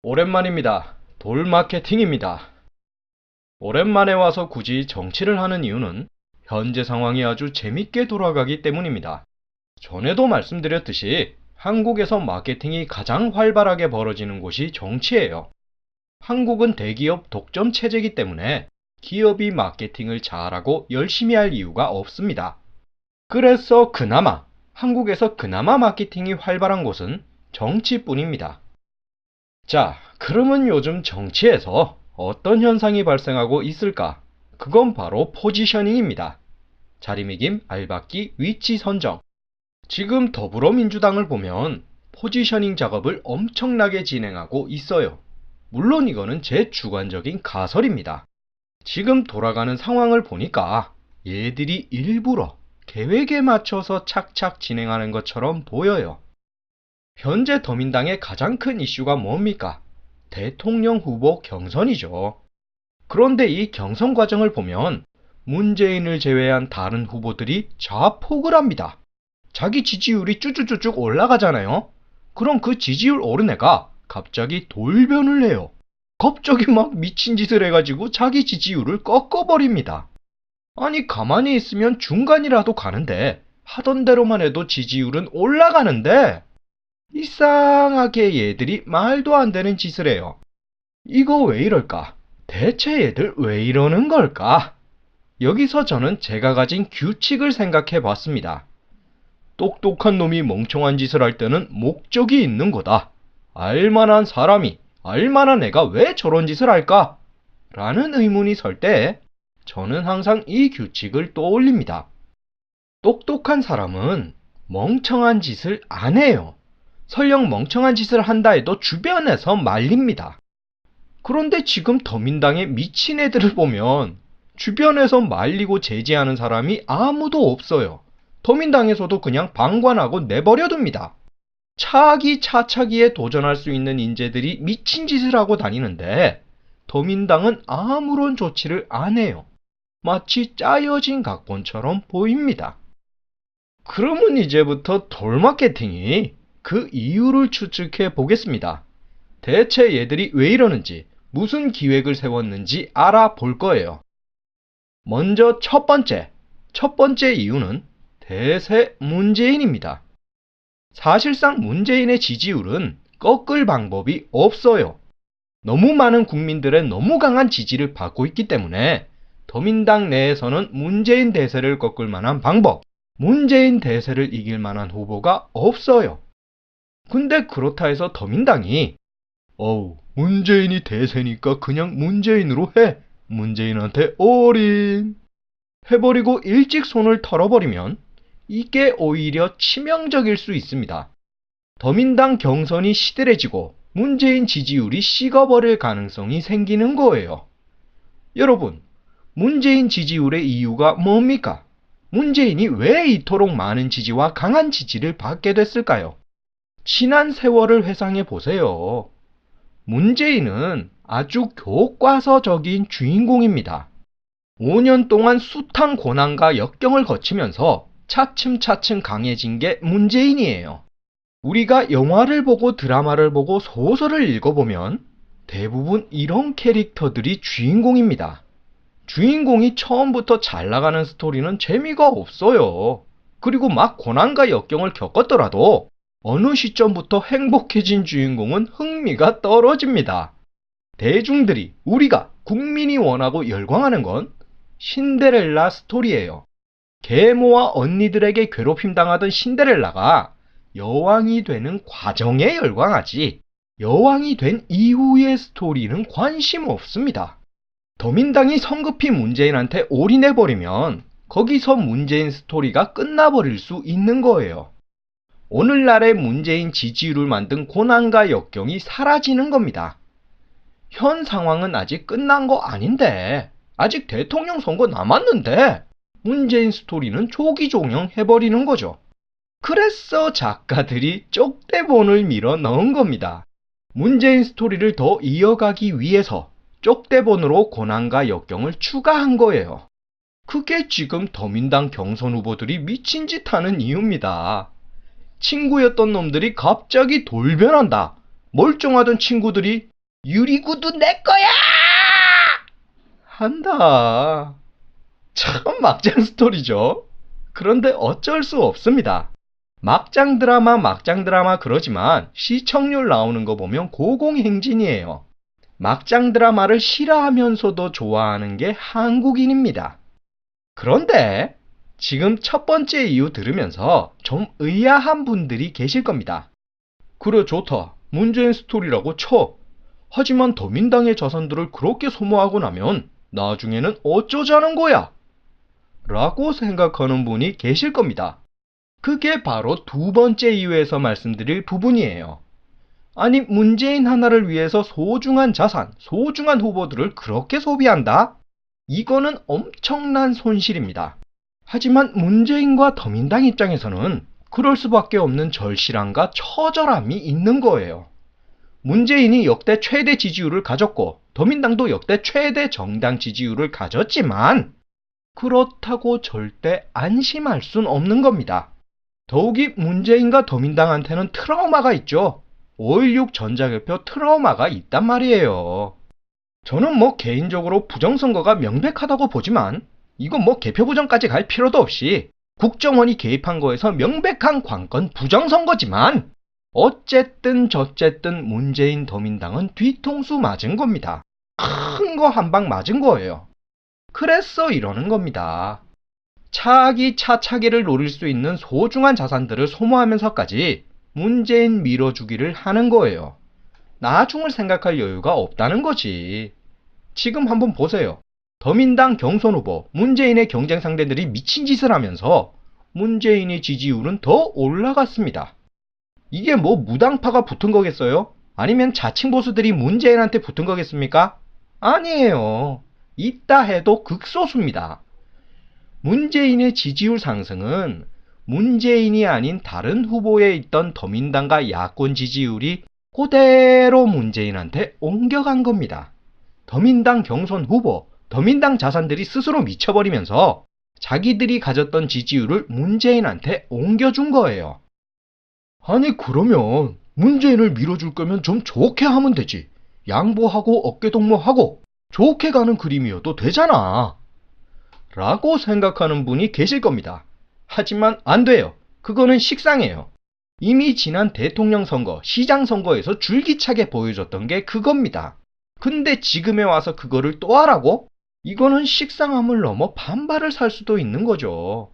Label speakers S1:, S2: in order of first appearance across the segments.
S1: 오랜만입니다. 돌마케팅입니다. 오랜만에 와서 굳이 정치를 하는 이유는 현재 상황이 아주 재밌게 돌아가기 때문입니다. 전에도 말씀드렸듯이 한국에서 마케팅이 가장 활발하게 벌어지는 곳이 정치예요. 한국은 대기업 독점 체제이기 때문에 기업이 마케팅을 잘하고 열심히 할 이유가 없습니다. 그래서 한국에서 그나마 마케팅이 활발한 곳은 정치뿐입니다. 자, 그러면 요즘 정치에서 어떤 현상이 발생하고 있을까? 그건 바로 포지셔닝입니다. 자리매김, 알박기, 위치 선정. 지금 더불어민주당을 보면 포지셔닝 작업을 엄청나게 진행하고 있어요. 물론 이거는 제 주관적인 가설입니다. 지금 돌아가는 상황을 보니까 얘들이 일부러 계획에 맞춰서 착착 진행하는 것처럼 보여요. 현재 더민당의 가장 큰 이슈가 뭡니까? 대통령 후보 경선이죠. 그런데 이 경선 과정을 보면 문재인을 제외한 다른 후보들이 자폭을 합니다. 자기 지지율이 쭈쭈쭈쭉 올라가잖아요. 그럼 그 지지율 오른 애가 갑자기 돌변을 해요. 갑자기 막 미친 짓을 해가지고 자기 지지율을 꺾어버립니다. 아니, 가만히 있으면 중간이라도 가는데 하던 대로만 해도 지지율은 올라가는데 이상하게 얘들이 말도 안 되는 짓을 해요. 이거 왜 이럴까? 대체 얘들 왜 이러는 걸까? 여기서 저는 제가 가진 규칙을 생각해 봤습니다. 똑똑한 놈이 멍청한 짓을 할 때는 목적이 있는 거다. 알만한 사람이, 알만한 애가 왜 저런 짓을 할까? 라는 의문이 설 때 저는 항상 이 규칙을 떠올립니다. 똑똑한 사람은 멍청한 짓을 안 해요. 설령 멍청한 짓을 한다 해도 주변에서 말립니다. 그런데 지금 더민당의 미친 애들을 보면 주변에서 말리고 제지하는 사람이 아무도 없어요. 더민당에서도 그냥 방관하고 내버려둡니다. 차기 차차기에 도전할 수 있는 인재들이 미친 짓을 하고 다니는데 더민당은 아무런 조치를 안 해요. 마치 짜여진 각본처럼 보입니다. 그러면 이제부터 돌마케팅이 그 이유를 추측해 보겠습니다. 대체 얘들이 왜 이러는지, 무슨 기획을 세웠는지 알아볼 거예요. 먼저 첫 번째 이유는 대세 문재인입니다. 사실상 문재인의 지지율은 꺾을 방법이 없어요. 너무 많은 국민들의 너무 강한 지지를 받고 있기 때문에 더민당 내에서는 문재인 대세를 꺾을 만한 방법, 문재인 대세를 이길 만한 후보가 없어요. 근데 그렇다 해서 더민당이 문재인이 대세니까 그냥 문재인으로 해. 문재인한테 올인. 해버리고 일찍 손을 털어버리면 이게 오히려 치명적일 수 있습니다. 더민당 경선이 시들해지고 문재인 지지율이 식어버릴 가능성이 생기는 거예요. 여러분, 문재인 지지율의 이유가 뭡니까? 문재인이 왜 이토록 많은 지지와 강한 지지를 받게 됐을까요? 지난 세월을 회상해 보세요. 문재인은 아주 교과서적인 주인공입니다. 5년 동안 숱한 고난과 역경을 거치면서 차츰차츰 강해진 게 문재인이에요. 우리가 영화를 보고 드라마를 보고 소설을 읽어보면 대부분 이런 캐릭터들이 주인공입니다. 주인공이 처음부터 잘 나가는 스토리는 재미가 없어요. 그리고 막 고난과 역경을 겪었더라도 어느 시점부터 행복해진 주인공은 흥미가 떨어집니다. 대중들이, 우리가, 국민이 원하고 열광하는 건 신데렐라 스토리예요. 계모와 언니들에게 괴롭힘 당하던 신데렐라가 여왕이 되는 과정에 열광하지 여왕이 된 이후의 스토리는 관심 없습니다. 더민당이 성급히 문재인한테 올인해버리면 거기서 문재인 스토리가 끝나버릴 수 있는 거예요. 오늘날의 문재인 지지율을 만든 고난과 역경이 사라지는 겁니다. 현 상황은 아직 끝난 거 아닌데, 아직 대통령 선거 남았는데 문재인 스토리는 조기 종영해버리는 거죠. 그래서 작가들이 쪽대본을 밀어 넣은 겁니다. 문재인 스토리를 더 이어가기 위해서 쪽대본으로 고난과 역경을 추가한 거예요. 그게 지금 더민당 경선 후보들이 미친 짓 하는 이유입니다. 친구였던 놈들이 갑자기 돌변한다. 멀쩡하던 친구들이 유리구두 내 거야! 한다. 참 막장 스토리죠. 그런데 어쩔 수 없습니다. 막장 드라마 그러지만 시청률 나오는 거 보면 고공행진이에요. 막장 드라마를 싫어하면서도 좋아하는 게 한국인입니다. 그런데 지금 첫 번째 이유 들으면서 좀 의아한 분들이 계실 겁니다. 그래 좋다. 문재인 스토리라고 쳐. 하지만 더민당의 자산들을 그렇게 소모하고 나면 나중에는 어쩌자는 거야? 라고 생각하는 분이 계실 겁니다. 그게 바로 두 번째 이유에서 말씀드릴 부분이에요. 아니 문재인 하나를 위해서 소중한 자산, 소중한 후보들을 그렇게 소비한다? 이거는 엄청난 손실입니다. 하지만 문재인과 더민당 입장에서는 그럴 수밖에 없는 절실함과 처절함이 있는 거예요. 문재인이 역대 최대 지지율을 가졌고 더민당도 역대 최대 정당 지지율을 가졌지만 그렇다고 절대 안심할 순 없는 겁니다. 더욱이 문재인과 더민당한테는 트라우마가 있죠. 5.16 전자개표 트라우마가 있단 말이에요. 저는 개인적으로 부정선거가 명백하다고 보지만 이건 개표 부정까지 갈 필요도 없이 국정원이 개입한 거에서 명백한 관건 부정선거지만 어쨌든 저쨌든 문재인 더민당은 뒤통수 맞은 겁니다. 큰 거 한 방 맞은 거예요. 그래서 이러는 겁니다. 차기를 노릴 수 있는 소중한 자산들을 소모하면서까지 문재인 밀어주기를 하는 거예요. 나중을 생각할 여유가 없다는 거지. 지금 한번 보세요. 더민당 경선 후보, 문재인의 경쟁 상대들이 미친 짓을 하면서 문재인의 지지율은 더 올라갔습니다. 이게 무당파가 붙은 거겠어요? 아니면 자칭 보수들이 문재인한테 붙은 거겠습니까? 아니에요. 있다 해도 극소수입니다. 문재인의 지지율 상승은 문재인이 아닌 다른 후보에 있던 더민당과 야권 지지율이 그대로 문재인한테 옮겨간 겁니다. 더민당 경선 후보, 더민당 자산들이 스스로 미쳐버리면서 자기들이 가졌던 지지율을 문재인한테 옮겨준 거예요. 아니 그러면 문재인을 밀어줄 거면 좀 좋게 하면 되지. 양보하고 어깨동무하고 좋게 가는 그림이어도 되잖아. 라고 생각하는 분이 계실 겁니다. 하지만 안 돼요. 그거는 식상해요. 이미 지난 대통령 선거, 시장 선거에서 줄기차게 보여줬던 게 그겁니다. 근데 지금에 와서 그거를 또 하라고? 이거는 식상함을 넘어 반발을 살 수도 있는 거죠.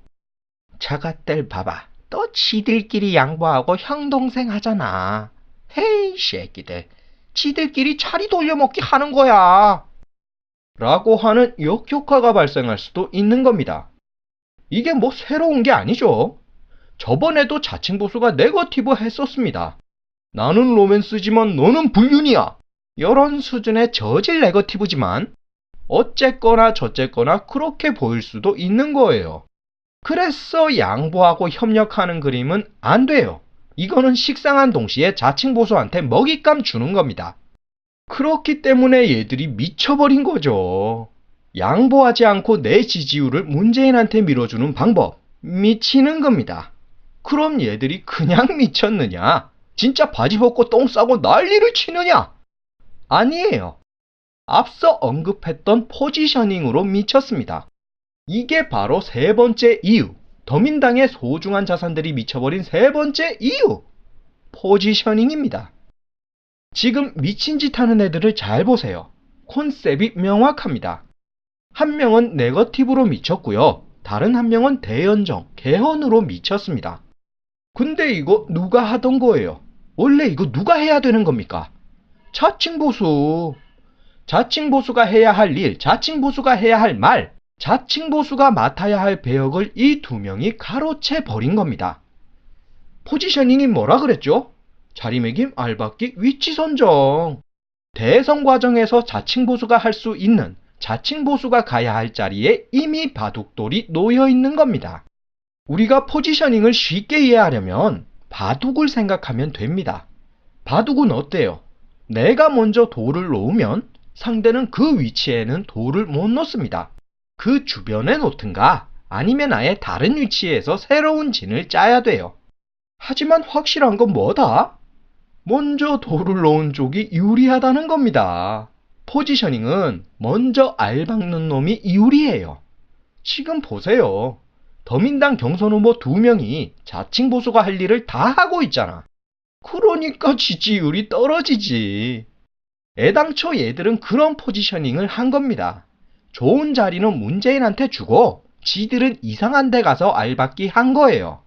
S1: 저것들 봐봐. 또 지들끼리 양보하고 형동생 하잖아. 헤이 새끼들. 지들끼리 차리 돌려먹기 하는 거야. 라고 하는 역효과가 발생할 수도 있는 겁니다. 이게 새로운 게 아니죠. 저번에도 자칭 보수가 네거티브 했었습니다. 나는 로맨스지만 너는 불륜이야. 이런 수준의 저질 네거티브지만 어쨌거나 저쨌거나 그렇게 보일 수도 있는 거예요. 그래서 양보하고 협력하는 그림은 안 돼요. 이거는 식상한 동시에 자칭 보수한테 먹잇감 주는 겁니다. 그렇기 때문에 얘들이 미쳐버린 거죠. 양보하지 않고 내 지지율을 문재인한테 밀어주는 방법, 미치는 겁니다. 그럼 얘들이 그냥 미쳤느냐? 진짜 바지 벗고 똥 싸고 난리를 치느냐? 아니에요. 앞서 언급했던 포지셔닝으로 미쳤습니다. 이게 바로 세 번째 이유, 더민당의 소중한 자산들이 미쳐버린 세 번째 이유, 포지셔닝입니다. 지금 미친 짓 하는 애들을 잘 보세요. 컨셉이 명확합니다. 한 명은 네거티브로 미쳤고요. 다른 한 명은 대연정, 개헌으로 미쳤습니다. 근데 이거 누가 하던 거예요? 원래 이거 누가 해야 되는 겁니까? 자칭 보수. 자칭 보수가 해야 할 일, 자칭 보수가 해야 할 말, 자칭 보수가 맡아야 할 배역을 이 두 명이 가로채 버린 겁니다. 포지셔닝이 뭐라 그랬죠? 자리매김, 알박기, 위치 선정. 대선 과정에서 자칭 보수가 할 수 있는, 자칭 보수가 가야 할 자리에 이미 바둑돌이 놓여 있는 겁니다. 우리가 포지셔닝을 쉽게 이해하려면 바둑을 생각하면 됩니다. 바둑은 어때요? 내가 먼저 돌을 놓으면 상대는 그 위치에는 돌을 못 놓습니다. 그 주변에 놓든가 아니면 아예 다른 위치에서 새로운 진을 짜야 돼요. 하지만 확실한 건 뭐다? 먼저 돌을 놓은 쪽이 유리하다는 겁니다. 포지셔닝은 먼저 알 박는 놈이 유리해요. 지금 보세요. 더민당 경선 후보 2명이 자칭 보수가 할 일을 다 하고 있잖아. 그러니까 지지율이 떨어지지. 애당초 얘들은 그런 포지셔닝을 한 겁니다. 좋은 자리는 문재인한테 주고 지들은 이상한 데 가서 알박기 한 거예요.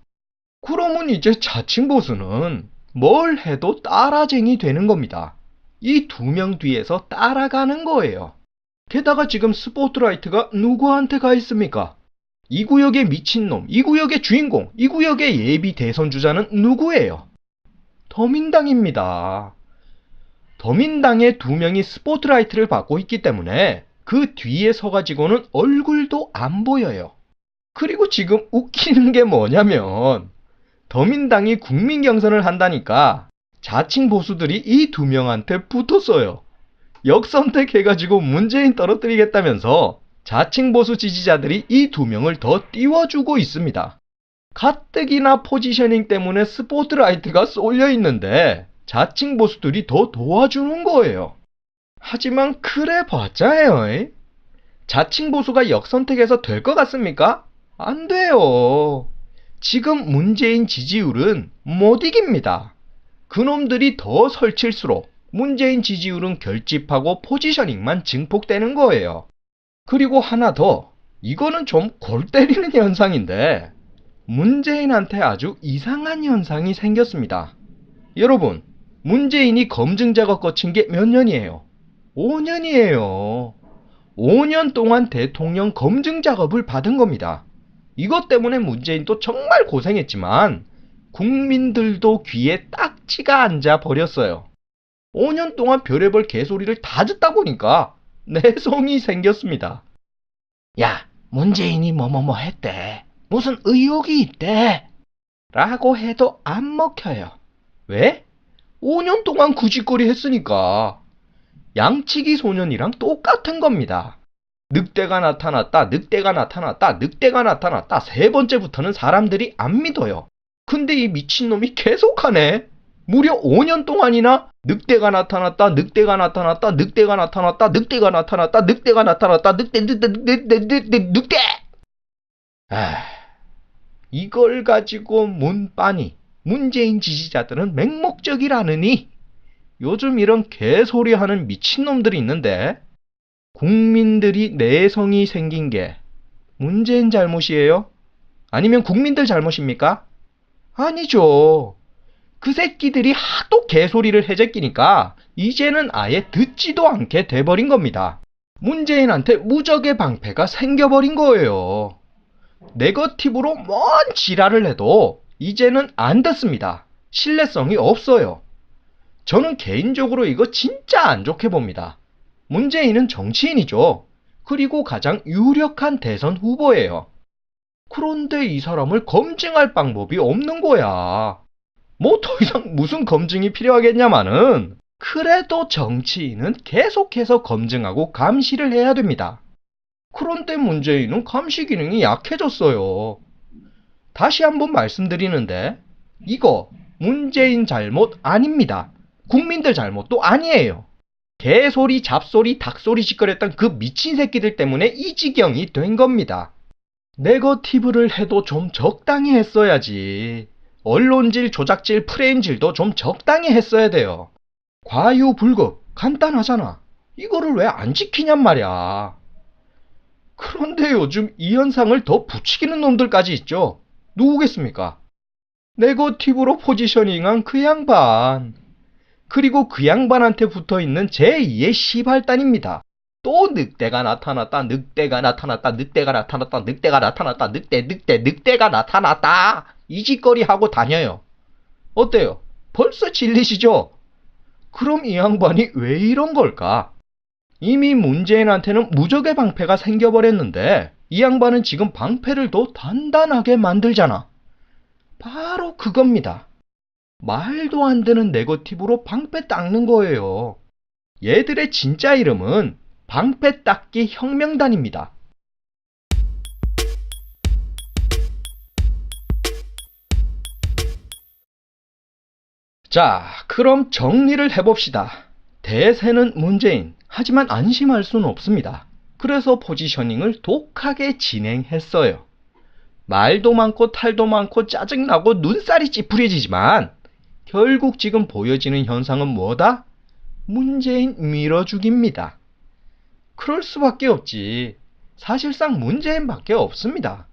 S1: 그러면 이제 자칭 보수는 뭘 해도 따라쟁이 되는 겁니다. 이 2명 뒤에서 따라가는 거예요. 게다가 지금 스포트라이트가 누구한테 가 있습니까? 이 구역의 미친놈, 이 구역의 주인공, 이 구역의 예비 대선 주자는 누구예요? 더민당입니다. 더민당의 2명이 스포트라이트를 받고 있기 때문에 그 뒤에 서가지고는 얼굴도 안 보여요. 그리고 지금 웃기는 게 뭐냐면 더민당이 국민 경선을 한다니까 자칭 보수들이 이 2명한테 붙었어요. 역선택해가지고 문재인 떨어뜨리겠다면서 자칭 보수 지지자들이 이 2명을 더 띄워주고 있습니다. 가뜩이나 포지셔닝 때문에 스포트라이트가 쏠려 있는데 자칭 보수들이 더 도와주는 거예요. 하지만 그래 봤자예요. 자칭 보수가 역선택해서 될 것 같습니까? 안 돼요. 지금 문재인 지지율은 못 이깁니다. 그놈들이 더 설칠수록 문재인 지지율은 결집하고 포지셔닝만 증폭되는 거예요. 그리고 하나 더, 이거는 좀 골 때리는 현상인데 문재인한테 아주 이상한 현상이 생겼습니다. 여러분, 문재인이 검증 작업 거친 게 몇 년이에요? 5년이에요. 5년 동안 대통령 검증 작업을 받은 겁니다. 이것 때문에 문재인도 정말 고생했지만 국민들도 귀에 딱지가 앉아 버렸어요. 5년 동안 별의별 개소리를 다 듣다 보니까 내성이 생겼습니다. 야, 문재인이 뭐뭐뭐 했대. 무슨 의혹이 있대. 라고 해도 안 먹혀요. 왜? 5년 동안 그 짓거리 했으니까. 양치기 소년이랑 똑같은 겁니다. 늑대가 나타났다, 늑대가 나타났다, 늑대가 나타났다. 3번째부터는 사람들이 안 믿어요. 근데 이 미친놈이 계속하네. 무려 5년 동안이나 늑대가 나타났다, 늑대가 나타났다, 늑대가 나타났다, 늑대가 나타났다, 늑대가 나타났다, 늑대! 이걸 가지고 문빠니, 문재인 지지자들은 맹목적이라느니 요즘 이런 개소리하는 미친놈들이 있는데 국민들이 내성이 생긴 게 문재인 잘못이에요? 아니면 국민들 잘못입니까? 아니죠. 그 새끼들이 하도 개소리를 해제끼니까 이제는 아예 듣지도 않게 돼버린 겁니다. 문재인한테 무적의 방패가 생겨버린 거예요. 네거티브로 뭔 지랄을 해도 이제는 안 듣습니다. 신뢰성이 없어요. 저는 개인적으로 이거 진짜 안 좋게 봅니다. 문재인은 정치인이죠. 그리고 가장 유력한 대선 후보예요. 그런데 이 사람을 검증할 방법이 없는 거야. 뭐 더 이상 무슨 검증이 필요하겠냐마는 그래도 정치인은 계속해서 검증하고 감시를 해야 됩니다. 그런데 문재인은 감시 기능이 약해졌어요. 다시 한번 말씀드리는데 이거 문재인 잘못 아닙니다. 국민들 잘못도 아니에요. 개소리, 잡소리, 닭소리 짓거렸던 그 미친 새끼들 때문에 이 지경이 된 겁니다. 네거티브를 해도 좀 적당히 했어야지. 언론질, 조작질, 프레임질도 좀 적당히 했어야 돼요. 과유불급, 간단하잖아. 이거를 왜 안 지키냔 말이야. 그런데 요즘 이 현상을 더 부추기는 놈들까지 있죠. 누구겠습니까? 네거티브로 포지셔닝한 그 양반. 그리고 그 양반한테 붙어있는 제2의 시발단입니다. 또 늑대가 나타났다, 늑대가 나타났다, 늑대가 나타났다, 늑대가 나타났다, 늑대가 나타났다. 이 짓거리 하고 다녀요. 어때요? 벌써 질리시죠? 그럼 이 양반이 왜 이런 걸까? 이미 문재인한테는 무적의 방패가 생겨버렸는데 이 양반은 지금 방패를 더 단단하게 만들잖아. 바로 그겁니다. 말도 안 되는 네거티브로 방패 닦는 거예요. 얘들의 진짜 이름은 방패 닦기 혁명단입니다. 자, 그럼 정리를 해봅시다. 대세는 문재인. 하지만 안심할 수는 없습니다. 그래서 포지셔닝을 독하게 진행했어요. 말도 많고 탈도 많고 짜증나고 눈살이 찌푸려지지만 결국 지금 보여지는 현상은 뭐다? 문재인 밀어주기입니다. 그럴 수밖에 없지. 사실상 문재인밖에 없습니다.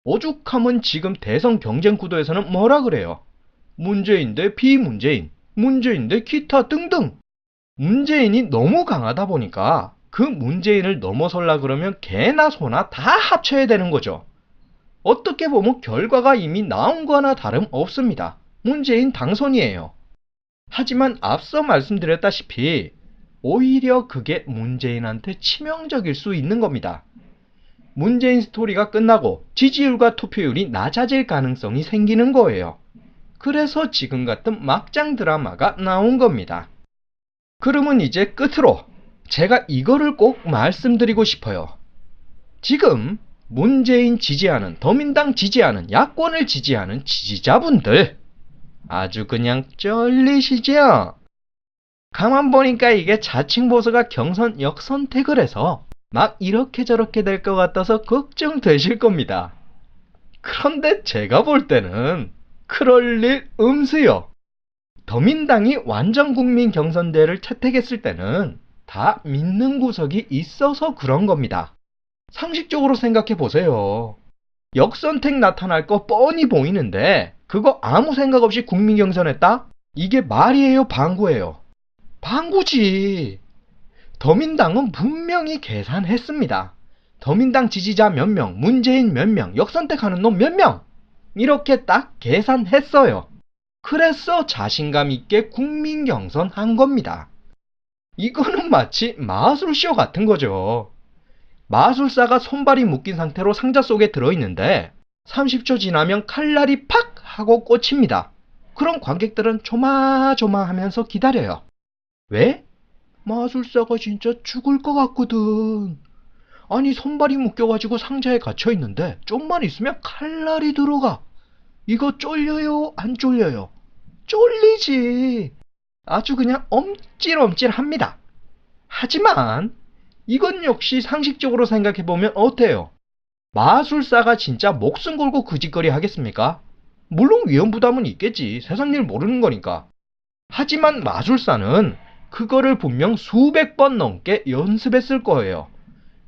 S1: 오죽하면 지금 대선 경쟁 구도에서는 뭐라 그래요? 문재인 대 비문재인, 문재인 대 기타 등등. 문재인이 너무 강하다 보니까 그 문재인을 넘어서려 그러면 개나 소나 다 합쳐야 되는 거죠. 어떻게 보면 결과가 이미 나온 거나 다름없습니다. 문재인 당선이에요. 하지만 앞서 말씀드렸다시피 오히려 그게 문재인한테 치명적일 수 있는 겁니다. 문재인 스토리가 끝나고 지지율과 투표율이 낮아질 가능성이 생기는 거예요. 그래서 지금 같은 막장 드라마가 나온 겁니다. 그러면 이제 끝으로 제가 이거를 꼭 말씀드리고 싶어요. 지금 문재인 지지하는, 더민당 지지하는, 야권을 지지하는 지지자분들 아주 그냥 쩔리시죠? 가만 보니까 이게 자칭 보수가 경선 역선택을 해서 막 이렇게 저렇게 될 것 같아서 걱정되실 겁니다. 그런데 제가 볼 때는 그럴 일 없어요. 더민당이 완전 국민 경선대회를 채택했을 때는 다 믿는 구석이 있어서 그런 겁니다. 상식적으로 생각해 보세요. 역선택 나타날 거 뻔히 보이는데 그거 아무 생각 없이 국민 경선했다? 이게 말이에요, 방구예요? 방구지. 더민당은 분명히 계산했습니다. 더민당 지지자 몇 명, 문재인 몇 명, 역선택하는 놈 몇 명. 이렇게 딱 계산했어요. 그래서 자신감 있게 국민 경선한 겁니다. 이거는 마치 마술쇼 같은 거죠. 마술사가 손발이 묶인 상태로 상자 속에 들어있는데 30초 지나면 칼날이 팍 하고 꽂힙니다. 그럼 관객들은 조마조마하면서 기다려요. 왜? 마술사가 진짜 죽을 것 같거든. 아니 손발이 묶여가지고 상자에 갇혀있는데 좀만 있으면 칼날이 들어가. 이거 쫄려요? 안 쫄려요? 쫄리지. 아주 그냥 엄찔엄찔합니다. 하지만 이건 역시 상식적으로 생각해보면 어때요? 마술사가 진짜 목숨 걸고 그 짓거리 하겠습니까? 물론 위험부담은 있겠지. 세상 일 모르는 거니까. 하지만 마술사는 그거를 분명 수백 번 넘게 연습했을 거예요.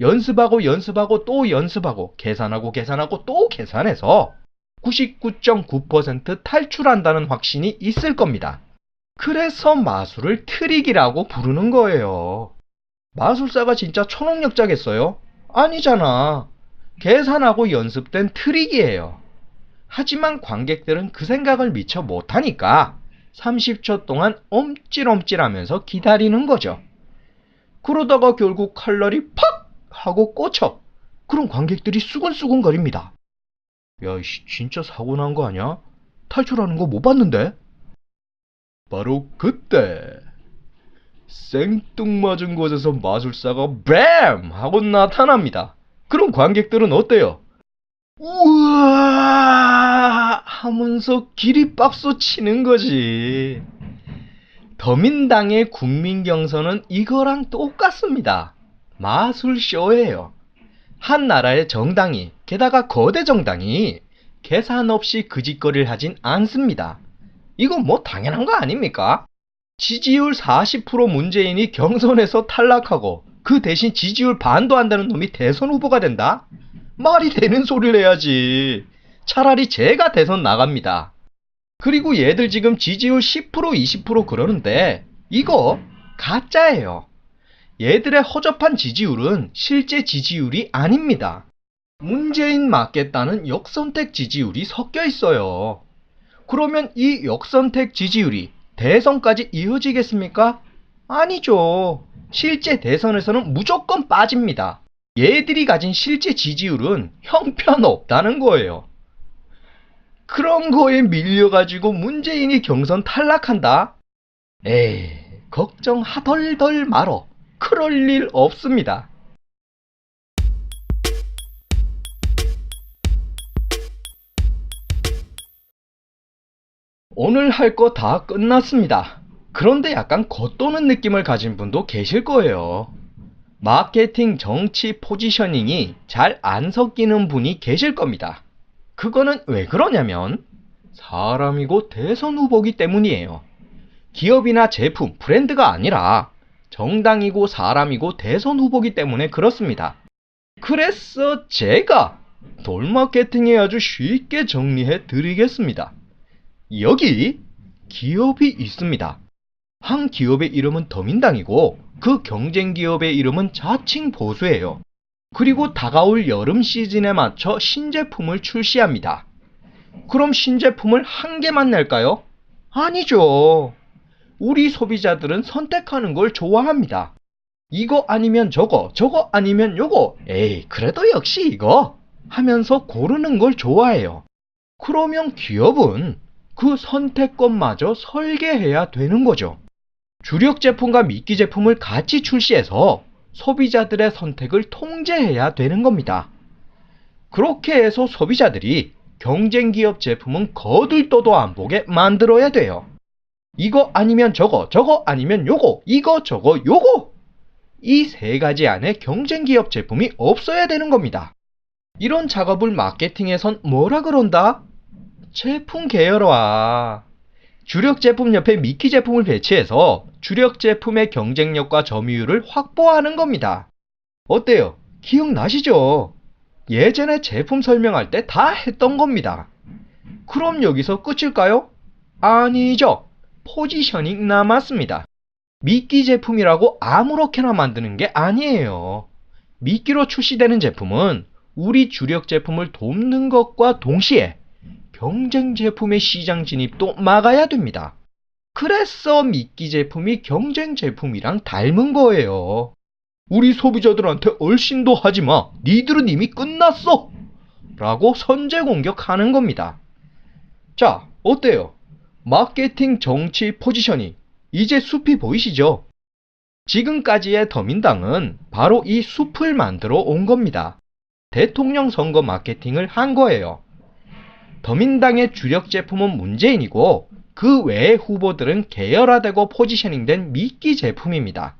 S1: 연습하고 연습하고 또 연습하고 계산하고 계산하고 또 계산해서 99.9% 탈출한다는 확신이 있을 겁니다. 그래서 마술을 트릭이라고 부르는 거예요. 마술사가 진짜 초능력자겠어요? 아니잖아. 계산하고 연습된 트릭이에요. 하지만 관객들은 그 생각을 미처 못하니까 30초 동안 엄찔엄찔하면서 기다리는 거죠. 그러다가 결국 칼날이 팍! 하고 꽂혀. 그럼 관객들이 수근수근거립니다. 야, 진짜 사고 난 거 아니야? 탈출하는 거 못 봤는데? 바로 그때 생뚱맞은 곳에서 마술사가 뱀! 하고 나타납니다. 그럼 관객들은 어때요? 우와! 하면서 기립박수 치는 거지. 더민당의 국민경선은 이거랑 똑같습니다. 마술쇼예요. 한 나라의 정당이, 게다가 거대 정당이 계산 없이 그 짓거리를 하진 않습니다. 이건 뭐 당연한 거 아닙니까? 지지율 40% 문재인이 경선에서 탈락하고 그 대신 지지율 반도 안 되는 놈이 대선 후보가 된다? 말이 되는 소리를 해야지. 차라리 제가 대선 나갑니다. 그리고 얘들 지금 지지율 10% 20% 그러는데 이거 가짜예요. 얘들의 허접한 지지율은 실제 지지율이 아닙니다. 문재인 맞겠다는 역선택 지지율이 섞여 있어요. 그러면 이 역선택 지지율이 대선까지 이어지겠습니까? 아니죠. 실제 대선에서는 무조건 빠집니다. 얘들이 가진 실제 지지율은 형편없다는 거예요. 그런 거에 밀려가지고 문재인이 경선 탈락한다? 에이, 걱정하덜덜 말어. 그럴 일 없습니다. 오늘 할 거 다 끝났습니다. 그런데 약간 겉도는 느낌을 가진 분도 계실 거예요. 마케팅, 정치, 포지셔닝이 잘 안 섞이는 분이 계실 겁니다. 그거는 왜 그러냐면 사람이고 대선 후보기 때문이에요. 기업이나 제품, 브랜드가 아니라 정당이고 사람이고 대선 후보기 때문에 그렇습니다. 그래서 제가 돌마케팅에 아주 쉽게 정리해 드리겠습니다. 여기 기업이 있습니다. 한 기업의 이름은 더민당이고 그 경쟁 기업의 이름은 자칭 보수예요. 그리고 다가올 여름 시즌에 맞춰 신제품을 출시합니다. 그럼 신제품을 한 개만 낼까요? 아니죠. 우리 소비자들은 선택하는 걸 좋아합니다. 이거 아니면 저거, 저거 아니면 요거, 에이, 그래도 역시 이거 하면서 고르는 걸 좋아해요. 그러면 기업은 그 선택권마저 설계해야 되는 거죠. 주력 제품과 미끼 제품을 같이 출시해서 소비자들의 선택을 통제해야 되는 겁니다. 그렇게 해서 소비자들이 경쟁 기업 제품은 거들떠도 안 보게 만들어야 돼요. 이거 아니면 저거, 저거 아니면 요거, 이거 저거 요거! 이 세 가지 안에 경쟁 기업 제품이 없어야 되는 겁니다. 이런 작업을 마케팅에선 뭐라 그런다? 제품 계열화. 주력 제품 옆에 미끼 제품을 배치해서 주력 제품의 경쟁력과 점유율을 확보하는 겁니다. 어때요? 기억나시죠? 예전에 제품 설명할 때 다 했던 겁니다. 그럼 여기서 끝일까요? 아니죠. 포지셔닝 남았습니다. 미끼 제품이라고 아무렇게나 만드는 게 아니에요. 미끼로 출시되는 제품은 우리 주력 제품을 돕는 것과 동시에 경쟁 제품의 시장 진입도 막아야 됩니다. 그래서 미끼 제품이 경쟁 제품이랑 닮은 거예요. 우리 소비자들한테 얼씬도 하지마. 니들은 이미 끝났어. 라고 선제 공격하는 겁니다. 자, 어때요? 마케팅, 정치, 포지셔닝. 이제 숲이 보이시죠? 지금까지의 더민당은 바로 이 숲을 만들어 온 겁니다. 대통령 선거 마케팅을 한 거예요. 더민당의 주력 제품은 문재인이고 그 외의 후보들은 계열화되고 포지셔닝된 미끼 제품입니다.